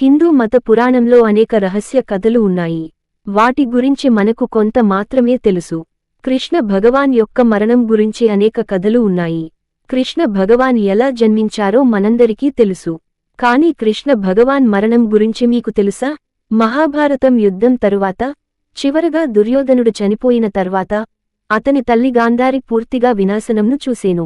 హిందూ మత పురాణంలో అనేక రహస్య కథలు ఉన్నాయి. వాటి గురించి మనకు కొంత మాత్రమే తెలుసు. కృష్ణ భగవాన్ యొక్క మరణం గురించి అనేక కథలు ఉన్నాయి. కృష్ణ భగవాన్ ఎలా జన్మించారో మనందరికీ తెలుసు. కానీ కృష్ణ భగవాన్ మరణం గురించి మీకు తెలుసా? మహాభారతం యుద్ధం తరువాత చివరగా దుర్యోధనుడు చనిపోయిన తర్వాత అతని తల్లి గాంధారి పూర్తిగా వినాశనంను చూసేను.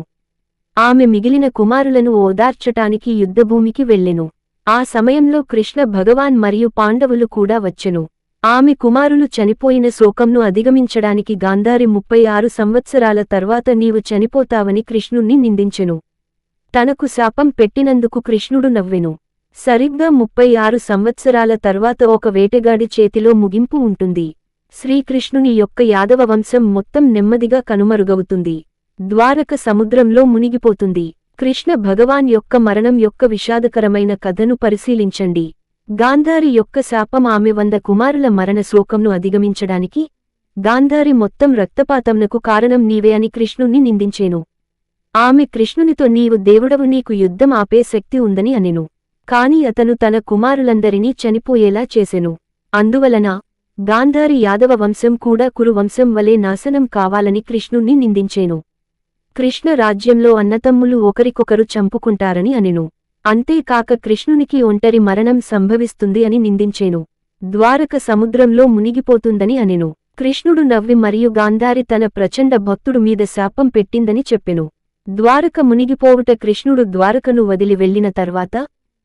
ఆమె మిగిలిన కుమారులను ఓదార్చటానికి యుద్ధభూమికి వెళ్ళెను. ఆ సమయంలో కృష్ణ భగవాన్ మరియు పాండవులు కూడా వచ్చెను. ఆమె కుమారులు చనిపోయిన శోకంను అధిగమించడానికి గాంధారి 36 సంవత్సరాల తర్వాత నీవు చనిపోతావని కృష్ణుణ్ణి నిందించెను. తనకు శాపం పెట్టినందుకు కృష్ణుడు నవ్వెను. సరిగ్గా 36 సంవత్సరాల తర్వాత ఒక వేటగాడి చేతిలో ముగింపు ఉంటుంది. శ్రీకృష్ణుని యొక్క యాదవ వంశం మొత్తం నెమ్మదిగా కనుమరుగవుతుంది. ద్వారక సముద్రంలో మునిగిపోతుంది. కృష్ణ భగవాన్ యొక్క మరణం యొక్క విషాదకరమైన కథను పరిశీలించండి. గాంధారి యొక్క శాపం ఆమె 100 కుమారుల మరణ శోకంను అధిగమించడానికి గాంధారి మొత్తం రక్తపాతంనకు కారణం నీవే అని కృష్ణుణ్ణి నిందించేను. ఆమె కృష్ణునితో నీవు దేవుడవు, నీకు యుద్ధం ఆపే శక్తి ఉందని అనెను. కాని అతను తన కుమారులందరినీ చనిపోయేలా చేసెను. అందువలన గాంధారి యాదవ వంశం కూడా కురు వంశం వలె నాశనం కావాలని కృష్ణుణ్ణి నిందించేను. కృష్ణ రాజ్యంలో అన్నతమ్ములు ఒకరికొకరు చంపుకుంటారని అనెను. అంతేకాక కృష్ణునికి ఒంటరి మరణం సంభవిస్తుంది అని నిందించేను. ద్వారక సముద్రంలో మునిగిపోతుందని అనెను. కృష్ణుడు నవ్వి మరియు గాంధారి తన ప్రచండ భక్తుడు మీద శాపం పెట్టిందని చెప్పెను. ద్వారక మునిగిపోవుట కృష్ణుడు ద్వారకను వదిలి వెళ్లిన తర్వాత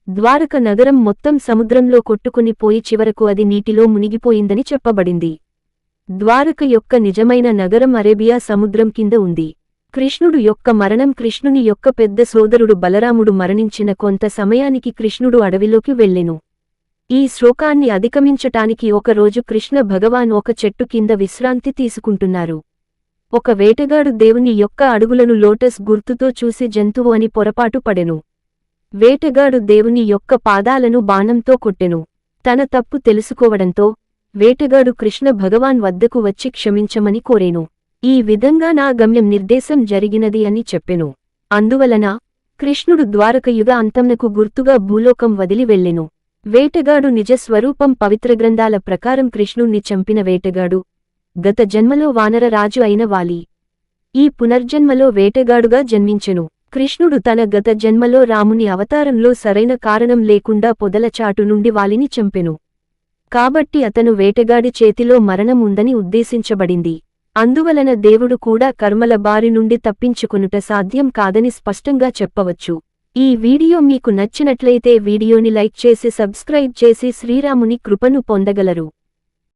ద్వారక నగరం మొత్తం సముద్రంలో కొట్టుకుని పోయి చివరకు అది నీటిలో మునిగిపోయిందని చెప్పబడింది. ద్వారక యొక్క నిజమైన నగరం అరేబియా సముద్రం కింద ఉంది. కృష్ణుడు యొక్క మరణం కృష్ణుని యొక్క పెద్ద సోదరుడు బలరాముడు మరణించిన కొంత సమయానికి కృష్ణుడు అడవిలోకి వెళ్ళెను. ఈ శోకాన్ని అధిగమించటానికి ఒక రోజు కృష్ణ భగవాన్ ఒక చెట్టు కింద విశ్రాంతి తీసుకుంటున్నారు. ఒక వేటగాడు దేవుని యొక్క అడుగులను లోటస్ గుర్తుతో చూసి జంతువు అని పొరపాటు పడెను. వేటగాడు దేవుని యొక్క పాదాలను బాణంతో కొట్టెను. తన తప్పు తెలుసుకోవడంతో వేటగాడు కృష్ణ భగవాన్ వద్దకు వచ్చి క్షమించమని కోరేను. ఈ విధంగా నా గమ్యం నిర్దేశం జరిగినది అని చెప్పెను. అందువలన కృష్ణుడు ద్వారకయుగ అంతంనకు గుర్తుగా భూలోకం వదిలి వెళ్ళెను. వేటగాడు నిజ స్వరూపం పవిత్ర గ్రంథాల ప్రకారం కృష్ణుణ్ణి చంపిన వేటగాడు గత జన్మలో వానర రాజు అయిన వాలి. ఈ పునర్జన్మలో వేటగాడుగా జన్మించెను. కృష్ణుడు తన గత జన్మలో రాముని అవతారంలో సరైన కారణం లేకుండా పొదల చాటు నుండి వాలిని చంపెను. కాబట్టి అతను వేటగాడి చేతిలో మరణం ఉందని ఉద్దేశించబడింది. అందువలన దేవుడు కూడా కర్మల బారి నుండి తప్పించుకొనుట సాధ్యం కాదని స్పష్టంగా చెప్పవచ్చు. ఈ వీడియో మీకు నచ్చినట్లయితే వీడియోని లైక్ చేసి సబ్స్క్రైబ్ చేసి శ్రీరాముని కృపను పొందగలరు.